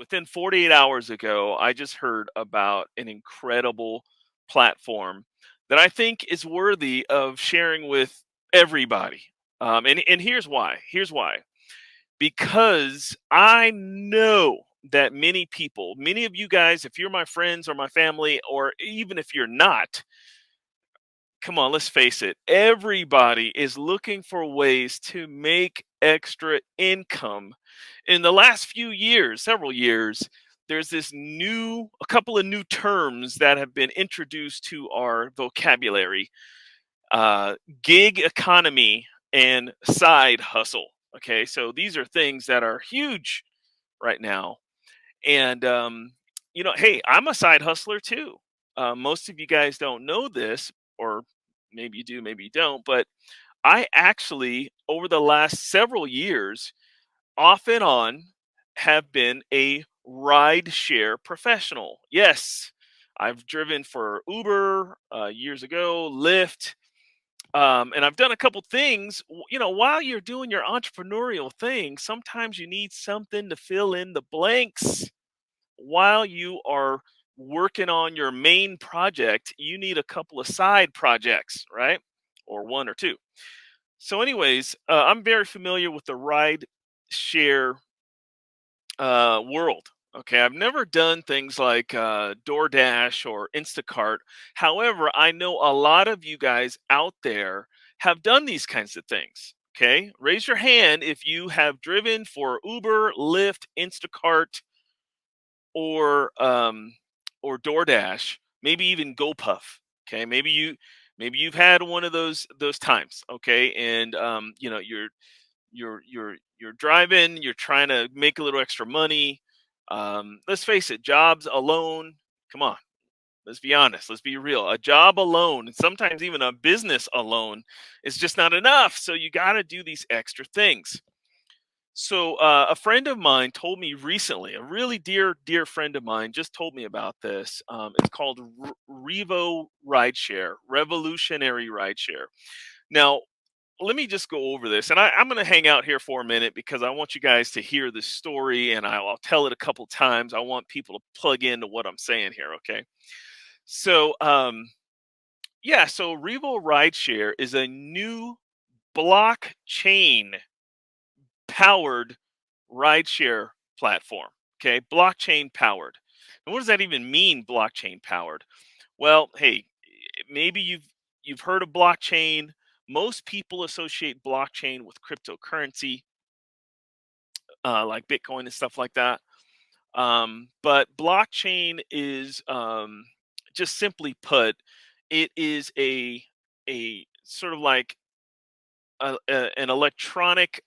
within 48 hours ago, I just heard about an incredible platform that I think is worthy of sharing with everybody. And here's why. Here's why. Because I know that many people, many of you guys, if you're my friends or my family, or even if you're not, come on, let's face it, everybody is looking for ways to make extra income. In the last few years, several years, there's a couple of new terms that have been introduced to our vocabulary: uh, gig economy and side hustle. Okay, so these are things that are huge right now. And, hey, I'm a side hustler too. Most of you guys don't know this, or maybe you do, maybe you don't, but I actually, over the last several years, off and on, have been a ride share professional. Yes, I've driven for Uber years ago, Lyft, and I've done a couple things. While you're doing your entrepreneurial thing, sometimes you need something to fill in the blanks. While you are working on your main project, you need a couple of side projects, right? Or one or two. So, anyways, I'm very familiar with the ride share world. Okay, I've never done things like DoorDash or Instacart. However, I know a lot of you guys out there have done these kinds of things. Okay, raise your hand if you have driven for Uber, Lyft, Instacart, or DoorDash, maybe even GoPuff. Okay, maybe you've had one of those times. Okay, and you're driving, you're trying to make a little extra money. Let's face it, jobs alone. Come on, let's be honest. Let's be real. A job alone, and sometimes even a business alone, is just not enough. So you got to do these extra things. So a friend of mine told me recently, a really dear friend of mine just told me about this. It's called Revo Rideshare, Revolutionary Rideshare. Now, let me just go over this, and I'm going to hang out here for a minute because I want you guys to hear this story, and I'll tell it a couple times. I want people to plug into what I'm saying here. Okay, so yeah, so Revo Rideshare is a new blockchain powered rideshare platform. Okay, blockchain powered. And what does that even mean, blockchain powered? Well, hey, maybe you've heard of blockchain. Most people associate blockchain with cryptocurrency, like Bitcoin and stuff like that. But blockchain is, just simply put, it is a sort of like an electronic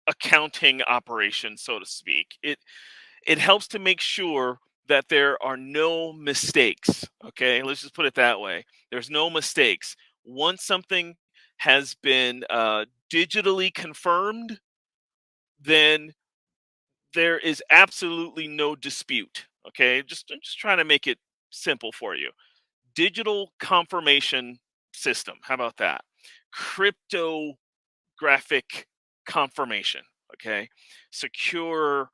accounting operation, so to speak. It helps to make sure that there are no mistakes. Okay, let's just put it that way. There's no mistakes. Once something has been digitally confirmed, then there is absolutely no dispute. Okay, I'm just trying to make it simple for you. Digital confirmation system. How about that? Cryptographic confirmation. Okay, secure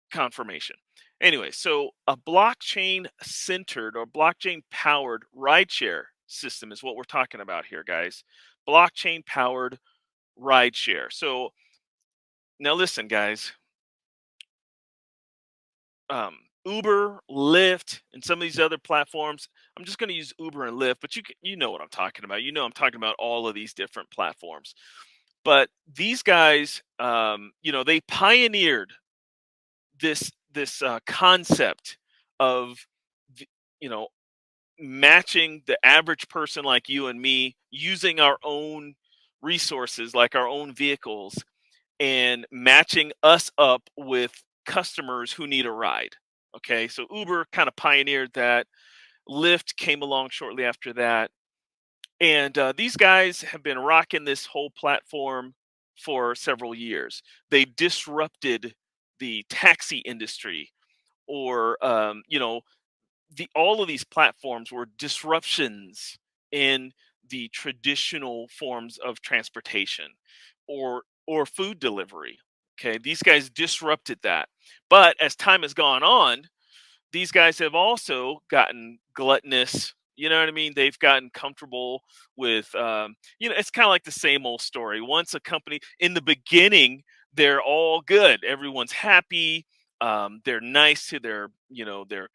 confirmation. Anyway, so a blockchain centered or blockchain powered rideshare system is what we're talking about here, guys. Blockchain powered rideshare. So now listen, guys. Uber, Lyft, and some of these other platforms. I'm just going to use Uber and Lyft, but you know what I'm talking about. You know I'm talking about all of these different platforms. But these guys, they pioneered this concept of v- you know matching the average person like you and me using our own resources like our own vehicles and matching us up with customers who need a ride. Okay, so Uber kind of pioneered that. Lyft came along shortly after that, and these guys have been rocking this whole platform for several years. They disrupted the taxi industry, or the all of these platforms were disruptions in the traditional forms of transportation or food delivery. Okay, these guys disrupted that. But as time has gone on, these guys have also gotten gluttonous. You know what I mean? They've gotten comfortable with, it's kind of like the same old story. Once a company, in the beginning, they're all good. Everyone's happy. They're nice to their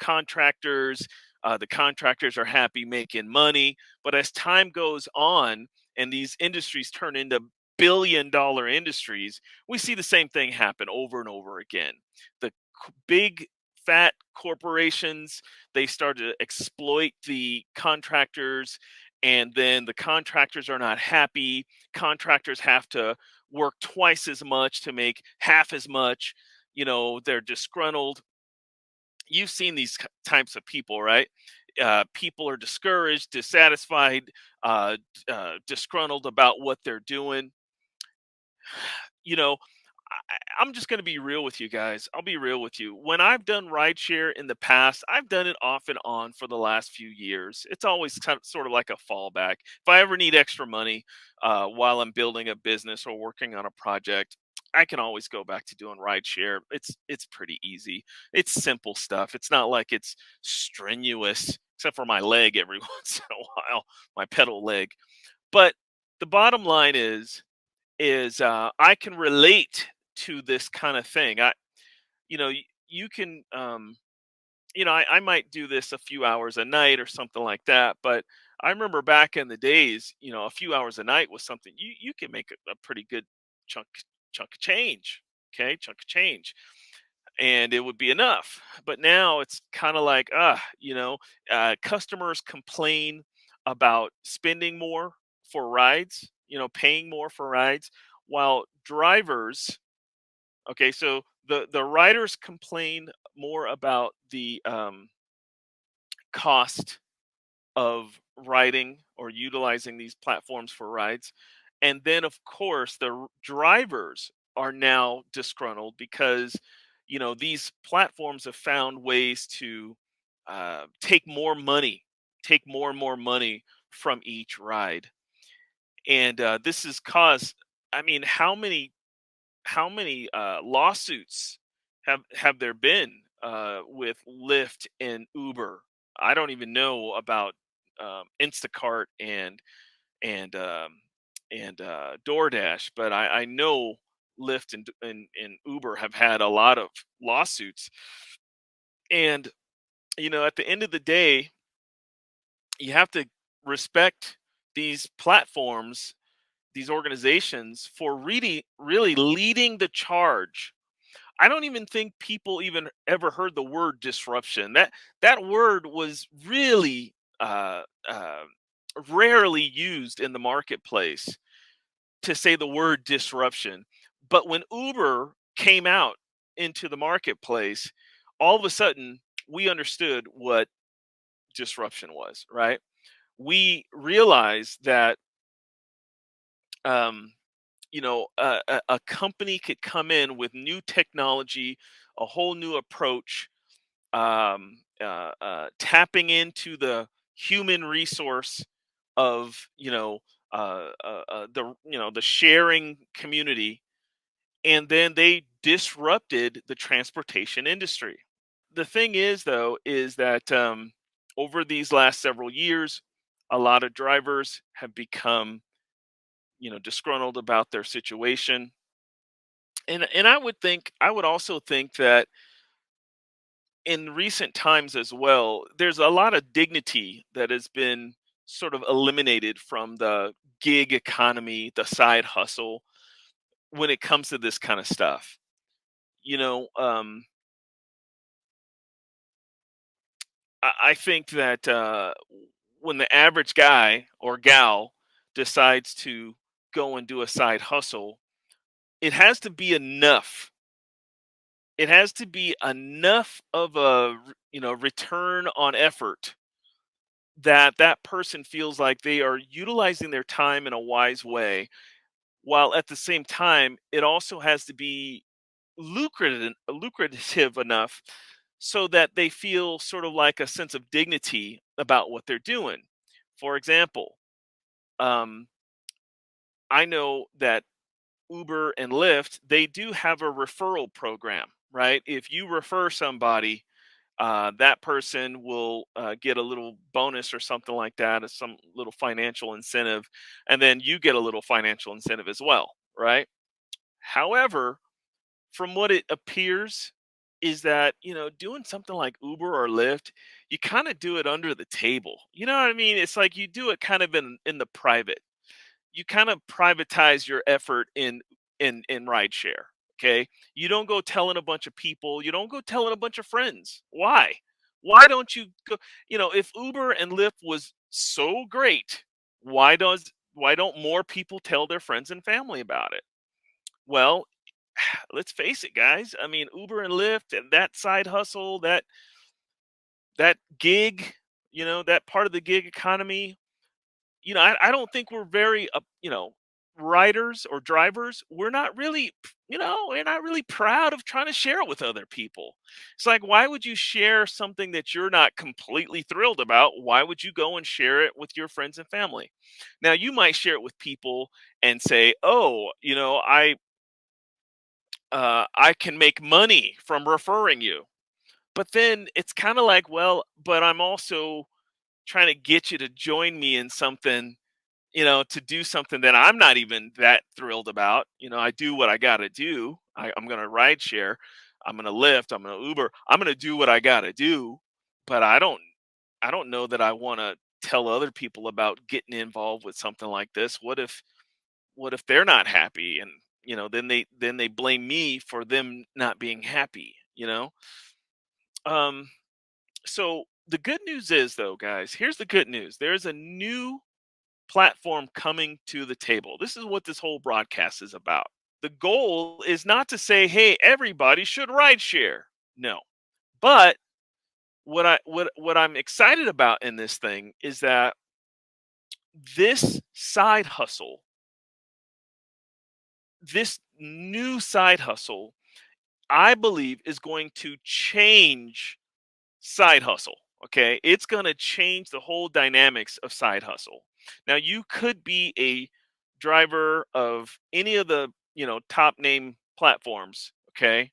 contractors. The contractors are happy making money. But as time goes on and these industries turn into billion-dollar industries, we see the same thing happen over and over again. The big fat corporations, they start to exploit the contractors, and then the contractors are not happy. Contractors have to work twice as much to make half as much. They're disgruntled. You've seen these types of people, right? People are discouraged, dissatisfied, disgruntled about what they're doing. you know I'm just going to be real with you guys. I'll be real with you. When I've done rideshare in the past, I've done it off and on for the last few years. It's always sort of like a fallback. If I ever need extra money while I'm building a business or working on a project, I can always go back to doing rideshare. It's pretty easy. It's simple stuff. It's not like it's strenuous, except for my leg every once in a while, my pedal leg. But the bottom line is I can relate to this kind of thing. You can, I might do this a few hours a night or something like that. But I remember back in the days, a few hours a night was something you can make a pretty good chunk chunk of change. Okay, chunk of change, and it would be enough. But now it's kind of like, customers complain about spending more for rides, paying more for rides, while drivers, okay, so the riders complain more about the cost of riding or utilizing these platforms for rides. And then, of course, drivers are now disgruntled because, these platforms have found ways to take more and more money from each ride. And this has caused, I mean, how many lawsuits have there been with Lyft and Uber? I don't even know about Instacart and DoorDash, but I know Lyft and Uber have had a lot of lawsuits. And at the end of the day, you have to respect these platforms, these organizations, for really leading the charge. I don't even think people even ever heard the word disruption. That word was really rarely used in the marketplace to say the word disruption. But when Uber came out into the marketplace, all of a sudden we understood what disruption was, right? We realized that um, a company could come in with new technology, a whole new approach, tapping into the human resource of the sharing community, and then they disrupted the transportation industry. The thing is, though, is that over these last several years, a lot of drivers have become disgruntled about their situation. And I would also think that in recent times as well, there's a lot of dignity that has been sort of eliminated from the gig economy, the side hustle, when it comes to this kind of stuff. You know, um, I think that when the average guy or gal decides to go and do a side hustle, it has to be enough. It has to be enough of a return on effort that that person feels like they are utilizing their time in a wise way, while at the same time it also has to be lucrative enough so that they feel sort of like a sense of dignity about what they're doing. For example, um, I know that Uber and Lyft, they do have a referral program, right? If you refer somebody, that person will get a little bonus or something like that, or some little financial incentive, and then you get a little financial incentive as well, right? However, from what it appears, is that doing something like Uber or Lyft, you kind of do it under the table. You know what I mean? It's like you do it kind of in the private. You kind of privatize your effort in rideshare. Okay, you don't go telling a bunch of people. You don't go telling a bunch of friends. Why don't you go? If Uber and Lyft was so great, why don't more people tell their friends and family about it? Well, let's face it, guys. I mean, Uber and Lyft and that side hustle, that gig, that part of the gig economy, I don't think we're very, riders or drivers. We're not really proud of trying to share it with other people. It's like, why would you share something that you're not completely thrilled about? Why would you go and share it with your friends and family? Now, you might share it with people and say, oh, I can make money from referring you. But then it's kind of like, well, but I'm also trying to get you to join me in something, to do something that I'm not even that thrilled about. I do what I got to do. I'm going to ride share. I'm going to Lyft. I'm going to Uber. I'm going to do what I got to do. But I don't know that I want to tell other people about getting involved with something like this. What if they're not happy, and then they blame me for them not being happy, um so the good news is, though, guys, here's the good news. There's a new platform coming to the table. This is what this whole broadcast is about. The goal is not to say, hey, everybody should ride share. No. But what I'm excited about in this thing is that this side hustle, this new side hustle, I believe, is going to change side hustle. Okay. It's going to change the whole dynamics of side hustle. Now, you could be a driver of any of the, top name platforms. Okay.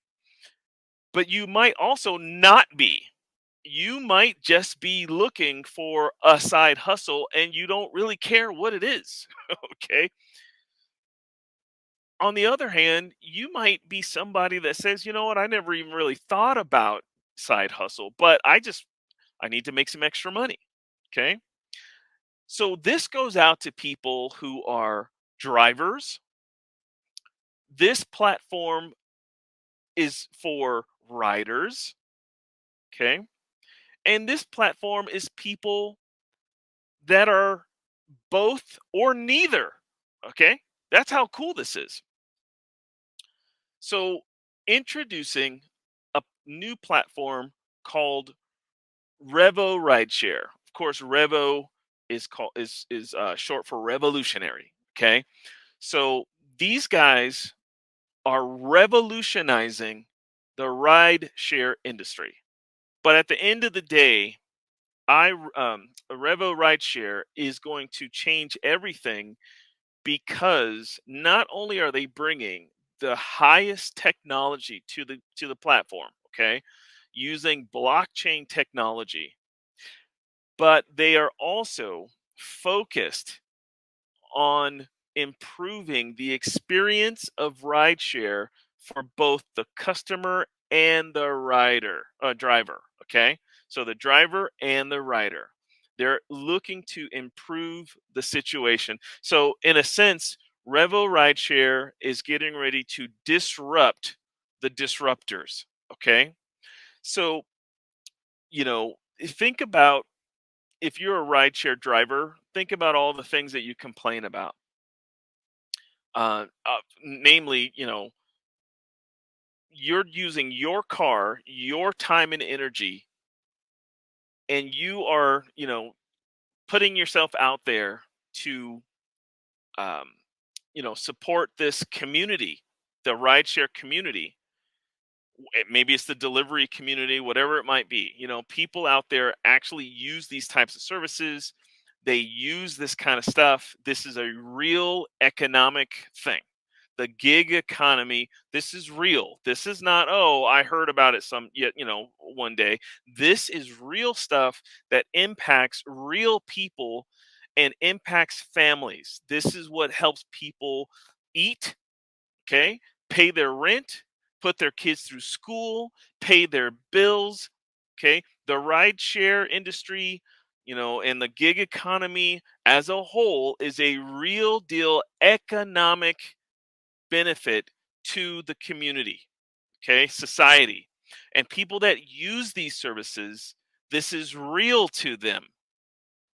But you might also not be. You might just be looking for a side hustle and you don't really care what it is. Okay. On the other hand, you might be somebody that says, you know what, I never even really thought about side hustle, but I need to make some extra money. Okay. So this goes out to people who are drivers. This platform is for riders. Okay. And this platform is people that are both or neither. Okay. That's how cool this is. So, introducing a new platform called REVO Rideshare. Of course, REVO is short for revolutionary. Okay, so these guys are revolutionizing the ride share industry. But at the end of the day, REVO Rideshare is going to change everything, because not only are they bringing the highest technology to the platform, okay, using blockchain technology, but they are also focused on improving the experience of rideshare for both the customer and the driver. Okay, so the driver and the rider, they're looking to improve the situation. So in a sense, Revo Rideshare is getting ready to disrupt the disruptors. Okay, so think about, if you're a rideshare driver, think about all the things that you complain about. Namely, you're using your car, your time and energy, and you are, putting yourself out there to, um, support this community, the rideshare community. Maybe it's the delivery community, whatever it might be. People out there actually use these types of services. They use this kind of stuff. This is a real economic thing. the gig economy. This is real. This is not, oh, I heard about it some yet, one day. This is real stuff that impacts real people and impacts families. This is what helps people eat, okay, pay their rent, put their kids through school, pay their bills, okay? The rideshare industry, and the gig economy as a whole is a real deal economic benefit to the community, okay, society. And people that use these services, this is real to them,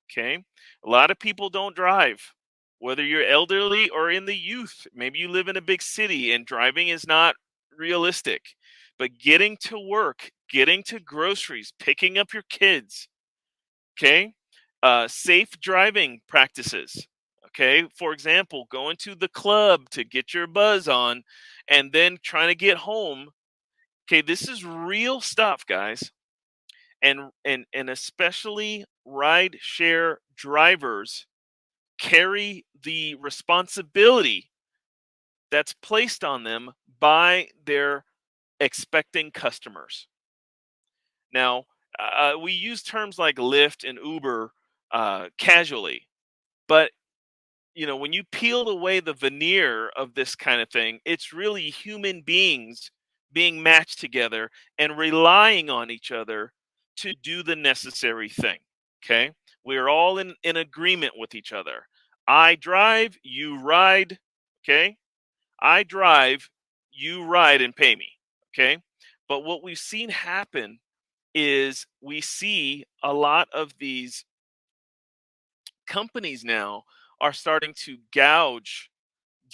okay? A lot of people don't drive, whether you're elderly or in the youth. Maybe you live in a big city and driving is not realistic. But getting to work, getting to groceries, picking up your kids, okay? Safe driving practices, okay? For example, going to the club to get your buzz on and then trying to get home. Okay, this is real stuff, guys. And especially ride share drivers carry the responsibility that's placed on them by their expecting customers. Now, we use terms like Lyft and Uber casually, but when you peel away the veneer of this kind of thing, it's really human beings being matched together and relying on each other to do the necessary thing. Okay. We're all in agreement with each other. I drive, you ride. Okay. I drive, you ride and pay me. Okay. But what we've seen happen is we see a lot of these companies now are starting to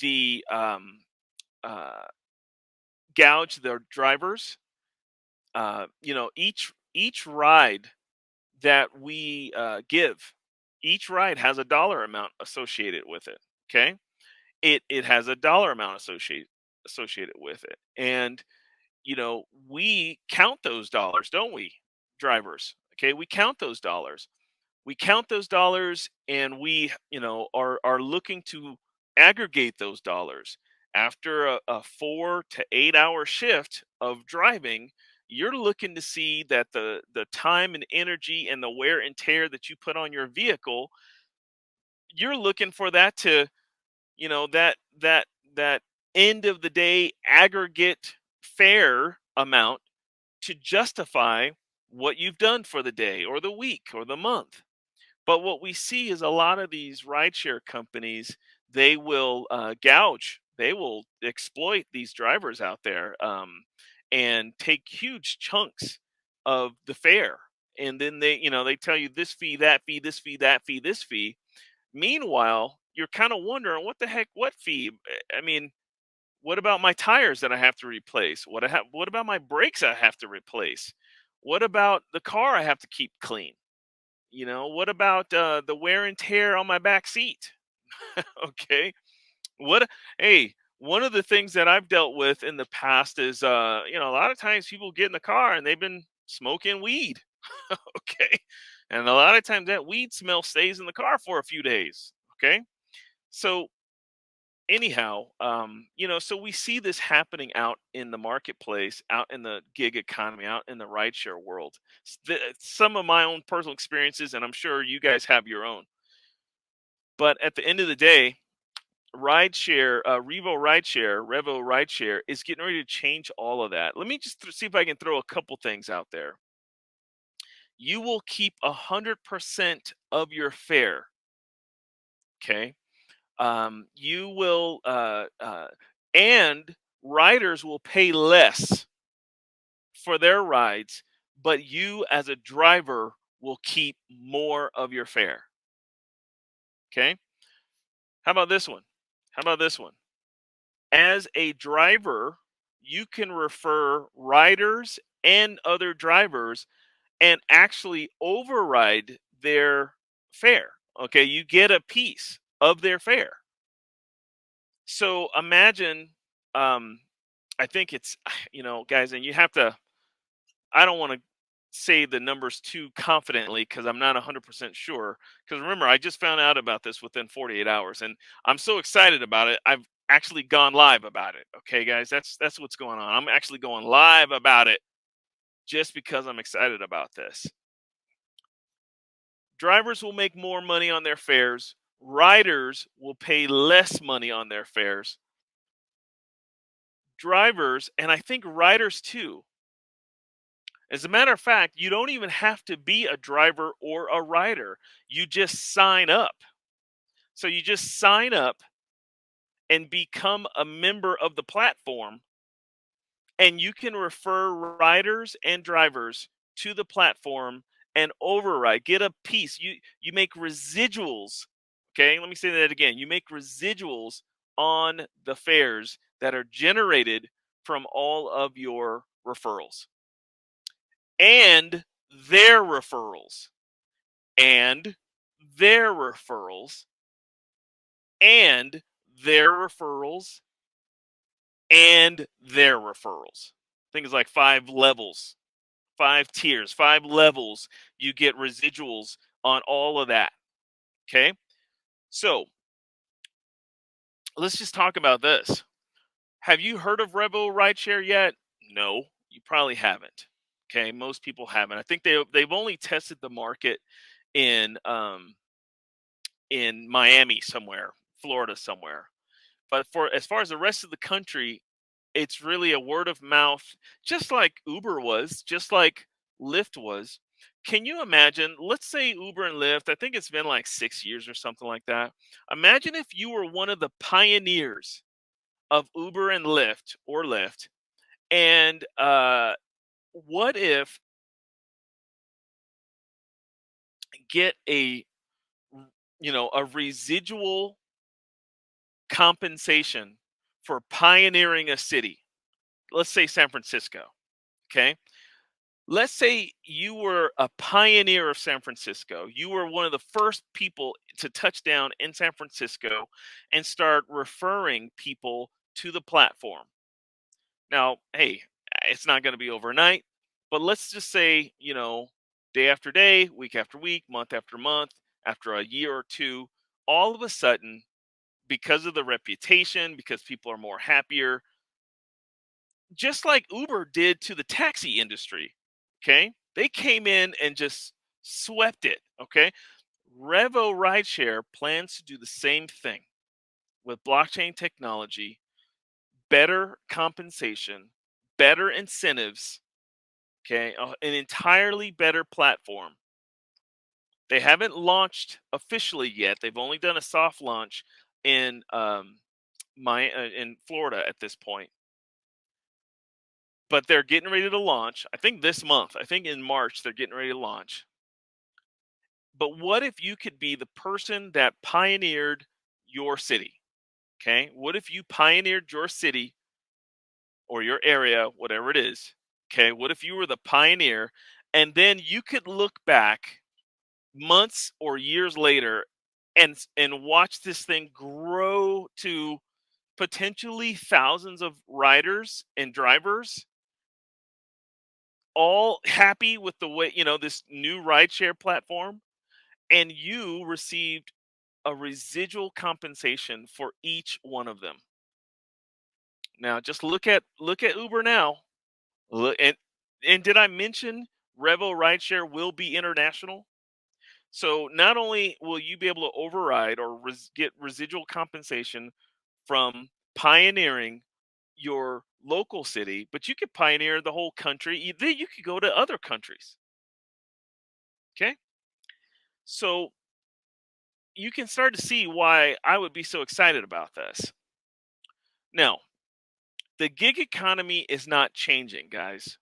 the um, uh, gouge their drivers. Each ride that we give, each ride has a dollar amount associated with it. Okay, it has a dollar amount associated with it, and we count those dollars, don't we, drivers? Okay, we count those dollars. And we are looking to aggregate those dollars after a 4 to 8 hour shift of driving. You're looking to see that the time and energy and the wear and tear that you put on your vehicle, you're looking for that to that end of the day aggregate fare amount to justify what you've done for the day or the week or the month. But what we see is a lot of these rideshare companies, they will they will exploit these drivers out there, and take huge chunks of the fare. And then they tell you this fee, that fee, this fee, that fee, this fee. Meanwhile, you're kind of wondering what the heck, what fee? I mean, what about my tires that I have to replace? What about my brakes I have to replace? What about the car I have to keep clean? What about the wear and tear on my back seat? Okay. What hey, one of the things that I've dealt with in the past is a lot of times people get in the car and they've been smoking weed. Okay. And a lot of times that weed smell stays in the car for a few days. Okay. So anyhow, so we see this happening out in the marketplace, out in the gig economy, out in the rideshare world. Some of my own personal experiences, and I'm sure you guys have your own. But at the end of the day, Revo Rideshare is getting ready to change all of that. Let me just see if I can throw a couple things out there. You will keep 100% of your fare. Okay. You will, and riders will pay less for their rides, but you as a driver will keep more of your fare. Okay. How about this one? How about this one? As a driver, you can refer riders and other drivers and actually override their fare. Okay. You get a piece of their fare. So imagine, um, I think it's, guys, and you have to, I don't want to say the numbers too confidently because I'm not 100% sure. Because remember, I just found out about this within 48 hours and I'm so excited about it. actually gone live about it. Okay, guys, that's what's going on. I'm actually going live about it just because I'm excited about this. Drivers will make more money on their fares. Riders will pay less money on their fares. Drivers, and I think riders too. As a matter of fact, you don't even have to be a driver or a rider. You just sign up. So you just sign up and become a member of the platform, and you can refer riders and drivers to the platform and override, get a piece. You make residuals. Okay, let me say that again. You make residuals on the fares that are generated from all of your referrals and their referrals and their referrals and their referrals and their referrals. Things like 5 levels, 5 tiers, 5 levels. You get residuals on all of that. Okay. So let's just talk about this. Have you heard of REVO Rideshare yet? No, you probably haven't. Okay. Most people haven't. I think they've only tested the market in Miami somewhere, Florida somewhere. But for as far as the rest of the country, it's really a word of mouth, just like Uber was, just like Lyft was. Can you imagine? Let's say Uber and Lyft, I think it's been like 6 years or something like that. Imagine if you were one of the pioneers of Uber and Lyft or Lyft. And what if get a residual compensation for pioneering a city? Let's say San Francisco. Okay. Let's say you were a pioneer of San Francisco. You were one of the first people to touch down in San Francisco and start referring people to the platform. Now, hey, it's not going to be overnight, but let's just say, day after day, week after week, month after month, after a year or two, all of a sudden, because of the reputation, because people are more happier, just like Uber did to the taxi industry. Okay. They came in and just swept it. Okay. Revo Rideshare plans to do the same thing with blockchain technology, better compensation, better incentives. Okay. An entirely better platform. They haven't launched officially yet. They've only done a soft launch in in Florida at this point, but they're getting ready to launch. I think this month. I think in March they're getting ready to launch. But what if you could be the person that pioneered your city? Okay. What if you pioneered your city or your area, whatever it is? Okay. What if you were the pioneer and then you could look back months or years later and watch this thing grow to potentially thousands of riders and drivers all happy with the way, this new rideshare platform, and you received a residual compensation for each one of them. Now, just look at Uber now. Look, and did I mention Revo Rideshare will be international? So not only will you be able to override or get residual compensation from pioneering your local city, but you could pioneer the whole country. Then you could go to other countries. Okay, so you can start to see why I would be so excited about this. Now, the gig economy is not changing, guys.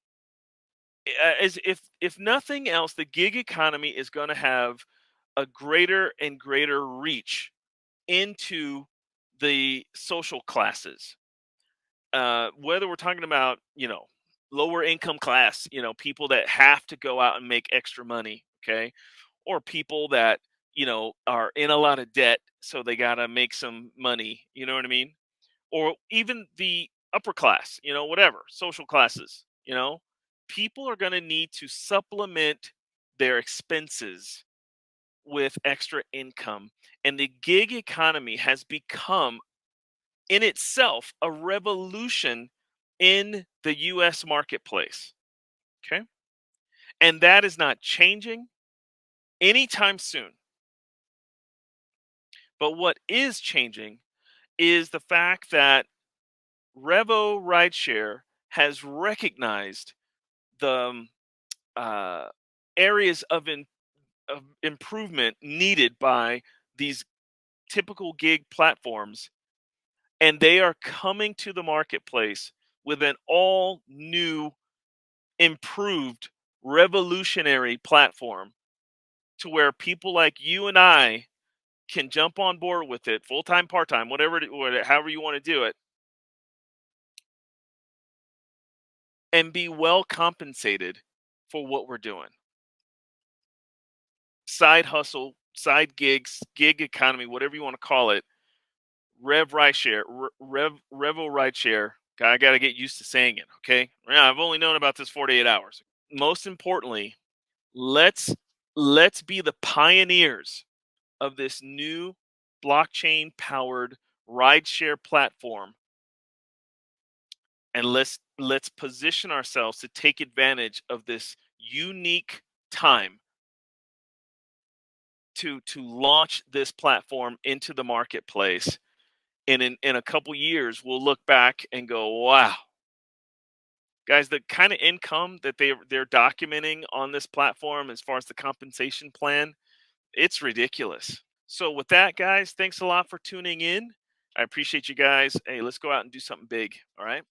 As if nothing else, the gig economy is going to have a greater and greater reach into the social classes. Whether we're talking about lower income class, people that have to go out and make extra money, okay, or people that are in a lot of debt, so they got to make some money. You know what I mean? Or even the upper class, whatever, social classes, people are going to need to supplement their expenses with extra income. And the gig economy has become in itself a revolution in the US marketplace. Okay. And that is not changing anytime soon. But what is changing is the fact that Revo Rideshare has recognized the uh, areas of improvement needed by these typical gig platforms, and they are coming to the marketplace with an all new, improved, revolutionary platform to where people like you and I can jump on board with it full time, part time, however you want to do it, and be well compensated for what we're doing. Side hustle, side gigs, gig economy, whatever you want to call it. Revo Rideshare. I got to get used to saying it. Okay, yeah, I've only known about this 48 hours. Most importantly, let's let's be the pioneers of this new blockchain powered rideshare platform, and let's position ourselves to take advantage of this unique time to launch this platform into the marketplace. And in a couple years we'll look back and go, wow, guys, the kind of income that they're documenting on this platform as far as the compensation plan, it's ridiculous. So with that, guys, thanks a lot for tuning in. I appreciate you guys. Hey, let's go out and do something big. All right.